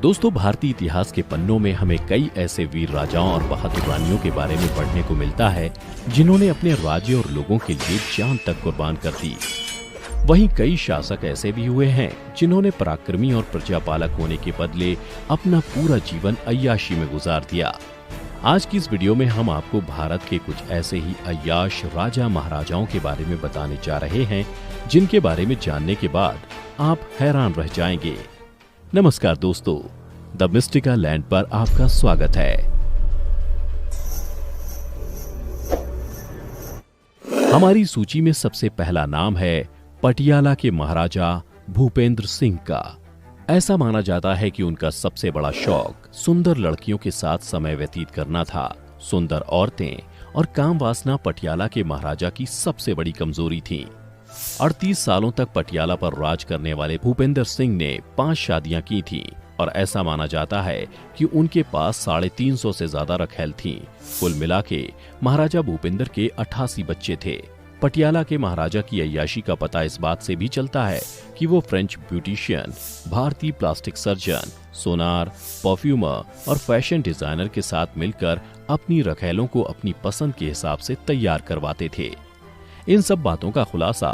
दोस्तों, भारतीय इतिहास के पन्नों में हमें कई ऐसे वीर राजाओं और बहादुर रानियों के बारे में पढ़ने को मिलता है जिन्होंने अपने राज्य और लोगों के लिए जान तक कुर्बान कर दी। वहीं कई शासक ऐसे भी हुए हैं जिन्होंने पराक्रमी और प्रजापालक होने के बदले अपना पूरा जीवन अय्याशी में गुजार दिया। आज की इस वीडियो में हम आपको भारत के कुछ ऐसे ही अय्याश राजा महाराजाओं के बारे में बताने जा रहे हैं जिनके बारे में जानने के बाद आप हैरान रह जाएंगे। नमस्कार दोस्तों, द मिस्टिका लैंड पर आपका स्वागत है। हमारी सूची में सबसे पहला नाम है पटियाला के महाराजा भूपेंद्र सिंह का। ऐसा माना जाता है कि उनका सबसे बड़ा शौक सुंदर लड़कियों के साथ समय व्यतीत करना था। सुंदर औरतें और काम वासना पटियाला के महाराजा की सबसे बड़ी कमजोरी थी। 38 सालों तक पटियाला पर राज करने वाले भूपेंद्र सिंह ने 5 शादियां की थीं और ऐसा माना जाता है कि उनके पास 350 से ज्यादा रखैल थीं। कुल मिला के महाराजा भूपेंद्र के 88 बच्चे थे। पटियाला के महाराजा की अय्याशी का पता इस बात से भी चलता है कि वो फ्रेंच ब्यूटिशियन, भारतीय प्लास्टिक सर्जन, सोनार, परफ्यूमर और फैशन डिजाइनर के साथ मिलकर अपनी रखैलों को अपनी पसंद के हिसाब से तैयार करवाते थे। इन सब बातों का खुलासा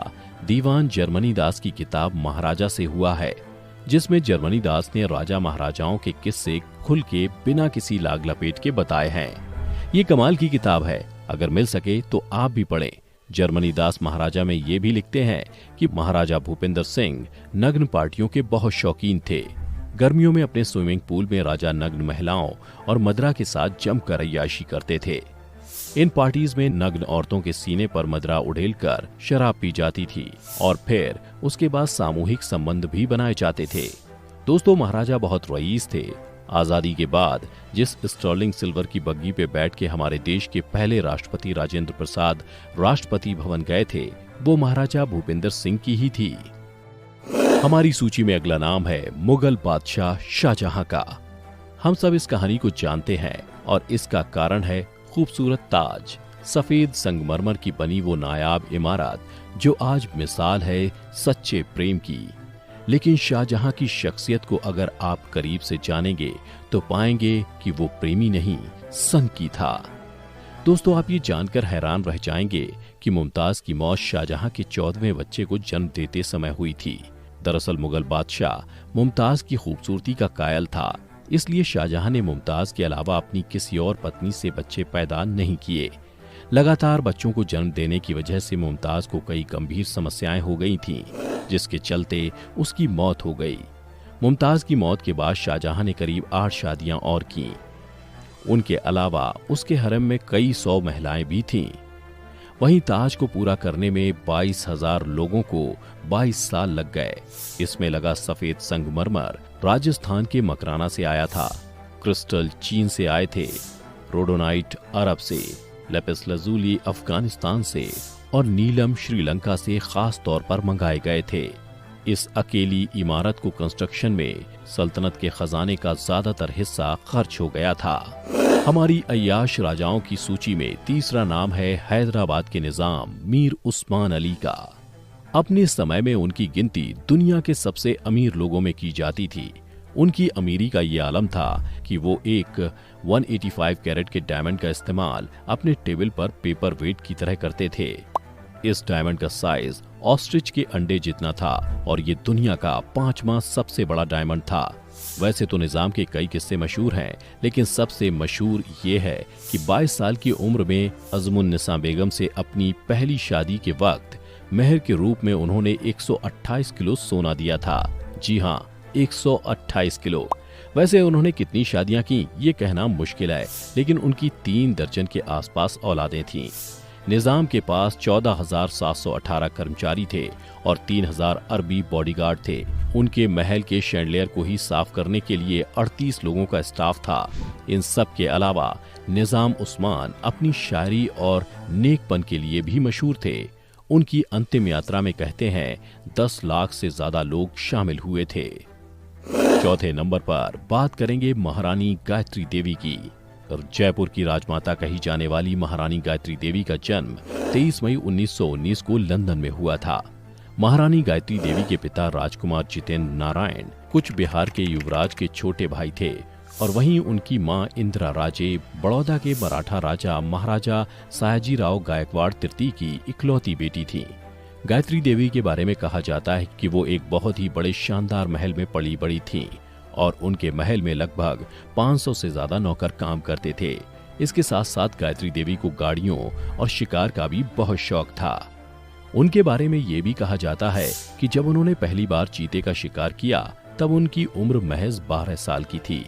दीवान जर्मनी दास की किताब महाराजा से हुआ है, जिसमें जर्मनी दास ने राजा महाराजाओं के किस्से खुल के बिना किसी लाग लपेट के बताए हैं। ये कमाल की किताब है, अगर मिल सके तो आप भी पढ़ें। जर्मनी दास महाराजा में ये भी लिखते हैं कि महाराजा भूपेंद्र सिंह नग्न पार्टियों के बहुत शौकीन थे। गर्मियों में अपने स्विमिंग पूल में राजा नग्न महिलाओं और मदरा के साथ जमकर अय्याशी करते थे। इन पार्टीज में नग्न औरतों के सीने पर मदरा उड़ेलकर शराब पी जाती थी और फिर उसके बाद सामूहिक संबंध भी बनाए जाते थे। दोस्तों, महाराजा बहुत रईस थे। आजादी के बाद जिस स्टर्लिंग सिल्वर की बग्गी पे बैठ के हमारे देश के पहले राष्ट्रपति राजेंद्र प्रसाद राष्ट्रपति भवन गए थे, वो महाराजा भूपेंद्र सिंह की ही थी। हमारी सूची में अगला नाम है मुगल बादशाह शाहजहां का। हम सब इस कहानी को जानते हैं और इसका कारण है खूबसूरत ताज, सफेद संगमरमर की बनी वो नायाब इमारत जो आज मिसाल है सच्चे प्रेम की। लेकिन शाहजहां की शख्सियत को अगर आप करीब से जानेंगे तो पाएंगे कि वो प्रेमी नहीं, संकी था। दोस्तों, आप ये जानकर हैरान रह जाएंगे कि मुमताज की मौत शाहजहां के 14वें बच्चे को जन्म देते समय हुई थी। दरअसल मुगल बादशाह मुमताज की खूबसूरती का कायल था, इसलिए शाहजहां ने मुमताज के अलावा अपनी किसी और पत्नी से बच्चे पैदा नहीं किए। लगातार बच्चों को जन्म देने की वजह से मुमताज को कई गंभीर समस्याएं हो गई थीं, जिसके चलते उसकी मौत हो गई। मुमताज की मौत के बाद शाहजहां ने करीब 8 शादियां और की। उनके अलावा उसके हरम में कई 100 महिलाएं भी थीं। वहीं ताज को पूरा करने में 22,000 लोगों को 22 साल लग गए। इसमें लगा सफेद संगमरमर राजस्थान के मकराना से आया था, क्रिस्टल चीन से आए थे, रोडोनाइट अरब से, लेपिस लजूली अफगानिस्तान से और नीलम श्रीलंका से खास तौर पर मंगाए गए थे। इस अकेली इमारत को कंस्ट्रक्शन में सल्तनत के खजाने का ज्यादातर हिस्सा खर्च हो गया था। हमारी अय्याश राजाओं की सूची में तीसरा नाम है हैदराबाद के निजाम मीर उस्मान अली का। अपने समय में उनकी गिनती दुनिया के सबसे अमीर लोगों में की जाती थी। उनकी अमीरी का ये आलम था कि वो एक 185 कैरेट के डायमंड का इस्तेमाल अपने टेबल पर पेपर वेट की तरह करते थे। इस डायमंड का साइज ऑस्ट्रिच के अंडे जितना था और ये दुनिया का 5वां सबसे बड़ा डायमंड था। वैसे तो निजाम के कई किस्से मशहूर हैं, लेकिन सबसे मशहूर ये है कि 22 साल की उम्र में अज़मुन्निसा बेगम से अपनी पहली शादी के वक्त मेहर के रूप में उन्होंने 128 किलो सोना दिया था। जी हाँ, 128 किलो। वैसे उन्होंने कितनी शादियां की ये कहना मुश्किल है, लेकिन उनकी 3 दर्जन के आसपास औलादें थीं। निजाम के पास 14,718 कर्मचारी थे और 3,000 अरबी बॉडीगार्ड थे। उनके महल के शैंडलियर को ही साफ करने के लिए 38 लोगों का स्टाफ था। इन सब के अलावा निजाम उस्मान अपनी शायरी और नेकपन के लिए भी मशहूर थे। उनकी अंतिम यात्रा में कहते हैं 10 लाख से ज्यादा लोग शामिल हुए थे। चौथे नंबर पर बात करेंगे महारानी गायत्री देवी की। जयपुर की राजमाता कही जाने वाली महारानी गायत्री देवी का जन्म 23 मई 1919 को लंदन में हुआ था। महारानी गायत्री देवी के पिता राजकुमार जितेंद्र नारायण कुछ बिहार के युवराज के छोटे भाई थे और वहीं उनकी मां इंदिरा राजे बड़ौदा के मराठा राजा महाराजा सयाजीराव गायकवाड़ तृतीय की इकलौती बेटी थी। गायत्री देवी के बारे में कहा जाता है कि वो एक बहुत ही बड़े शानदार महल में पली बड़ी थीं और उनके महल में लगभग 500 से ज्यादा नौकर काम करते थे। इसके साथ साथ गायत्री देवी को गाड़ियों और शिकार का भी बहुत शौक था। उनके बारे में ये भी कहा जाता है कि जब उन्होंने पहली बार चीते का शिकार किया तब उनकी उम्र महज 12 साल की थी।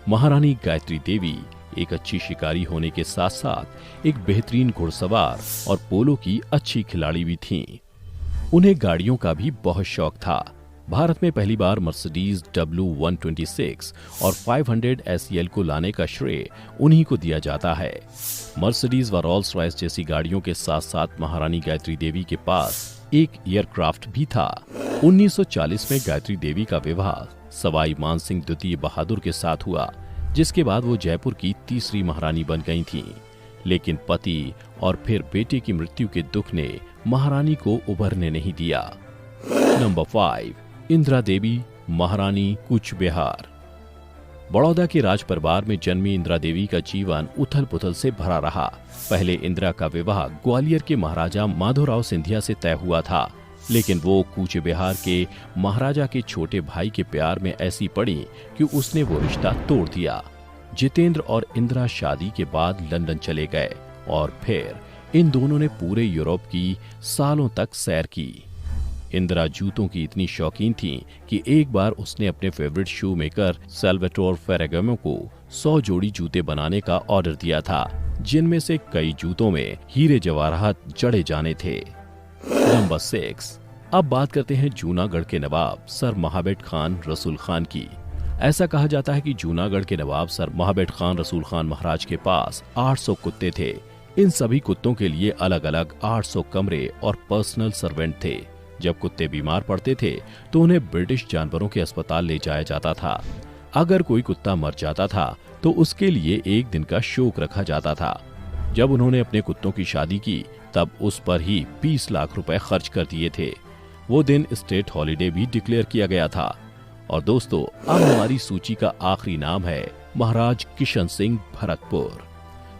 महारानी गायत्री देवी एक अच्छी शिकारी होने के साथ साथ एक बेहतरीन घुड़सवार और पोलो की अच्छी खिलाड़ी भी थीं। उन्हें गाड़ियों का भी बहुत शौक था। भारत में पहली बार मर्सिडीज W126 और 500 SEL को लाने का श्रेय उन्हीं को दिया जाता है। मर्सिडीज व रोल्स रॉयस जैसी गाड़ियों के साथ साथ महारानी गायत्री देवी के पास एक एयरक्राफ्ट भी था। 1940 में गायत्री देवी का विवाह सवाई मानसिंह द्वितीय बहादुर के साथ हुआ, जिसके बाद वो जयपुर की तीसरी महारानी बन गई थीं। लेकिन पति और फिर बेटे की मृत्यु के दुख ने महारानी को उभरने नहीं दिया। नंबर 5, इंदिरा देवी महारानी कूच बिहार। बड़ौदा के राज परिवार में जन्मी इंदिरा देवी का जीवन उथल पुथल से भरा रहा। पहले इंदिरा का विवाह ग्वालियर के महाराजा माधोराव सिंधिया से तय हुआ था, लेकिन वो कूच बिहार के महाराजा के छोटे भाई के प्यार में ऐसी पड़ी कि उसने वो रिश्ता तोड़ दिया। जितेंद्र और इंदिरा शादी के बाद लंदन चले गए और फिर इन दोनों ने पूरे यूरोप की सालों तक सैर की। इंदिरा जूतों की इतनी शौकीन थी कि एक बार उसने अपने फेवरेट शू मेकर सैल्वाटोर फेरागामो को 100 जोड़ी जूते बनाने का ऑर्डर दिया था, जिनमें से कई जूतों में हीरे जवाहरात जड़े जाने थे। नंबर 6, अब बात करते हैं जूनागढ़ के नवाब सर महाबत खान रसूल खान की। ऐसा कहा जाता है कि जूनागढ़ के नवाब सर महाबत खान रसूल खान महाराज के पास 800 कुत्ते थे। इन सभी कुत्तों के लिए अलग अलग 800 कमरे और पर्सनल सर्वेंट थे। जब कुत्ते बीमार पड़ते थे तो उन्हें ब्रिटिश जानवरों के अस्पताल ले जाया जाता था। अगर कोई कुत्ता मर जाता था तो उसके लिए एक दिन का शोक रखा जाता था। जब उन्होंने अपने कुत्तों की शादी की तब उस पर ही 20 लाख रुपए खर्च कर दिए थे। वो दिन स्टेट हॉलिडे भी डिक्लेयर किया गया था। और दोस्तों, अब हमारी सूची का आखिरी नाम है महाराज किशन सिंह भरतपुर।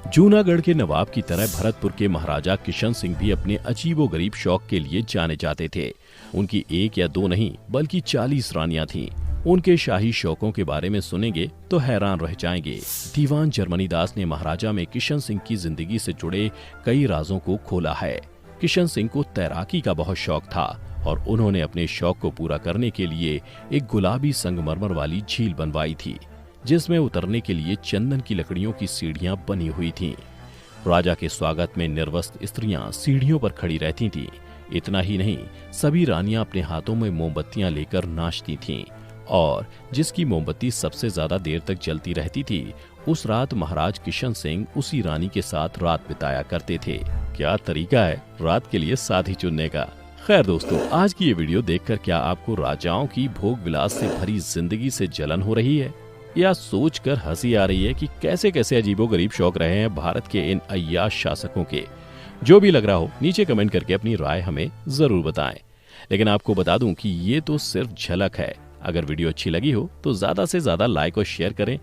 जूनागढ़ के नवाब की तरह भरतपुर के महाराजा किशन सिंह भी अपने अजीबोगरीब शौक के लिए जाने जाते थे। उनकी एक या दो नहीं बल्कि 40 रानियां थीं। उनके शाही शौकों के बारे में सुनेंगे तो हैरान रह जाएंगे। दीवान जर्मनी दास ने महाराजा में किशन सिंह की जिंदगी से जुड़े कई राजों को खोला है। किशन सिंह को तैराकी का बहुत शौक था और उन्होंने अपने शौक को पूरा करने के लिए एक गुलाबी संगमरमर वाली झील बनवाई थी, जिसमें उतरने के लिए चंदन की लकड़ियों की सीढ़ियां बनी हुई थीं। राजा के स्वागत में निर्वस्त्र स्त्रियां सीढ़ियों पर खड़ी रहती थीं। इतना ही नहीं, सभी रानियां अपने हाथों में मोमबत्तियां लेकर नाचती थीं और जिसकी मोमबत्ती सबसे ज्यादा देर तक जलती रहती थी, उस रात महाराज किशन सिंह उसी रानी के साथ रात बिताया करते थे। क्या तरीका है रात के लिए साथी चुनने का। खैर दोस्तों, आज की ये वीडियो देखकर क्या आपको राजाओं की भोग विलास से भरी जिंदगी से जलन हो रही है या सोचकर हंसी आ रही है कि कैसे कैसे अजीबोगरीब शौक रहे हैं भारत के इन अय्याश शासकों के। जो भी लग रहा हो नीचे कमेंट करके अपनी राय हमें जरूर बताएं। लेकिन आपको बता दूं कि ये तो सिर्फ झलक है। अगर वीडियो अच्छी लगी हो तो ज्यादा से ज्यादा लाइक और शेयर करें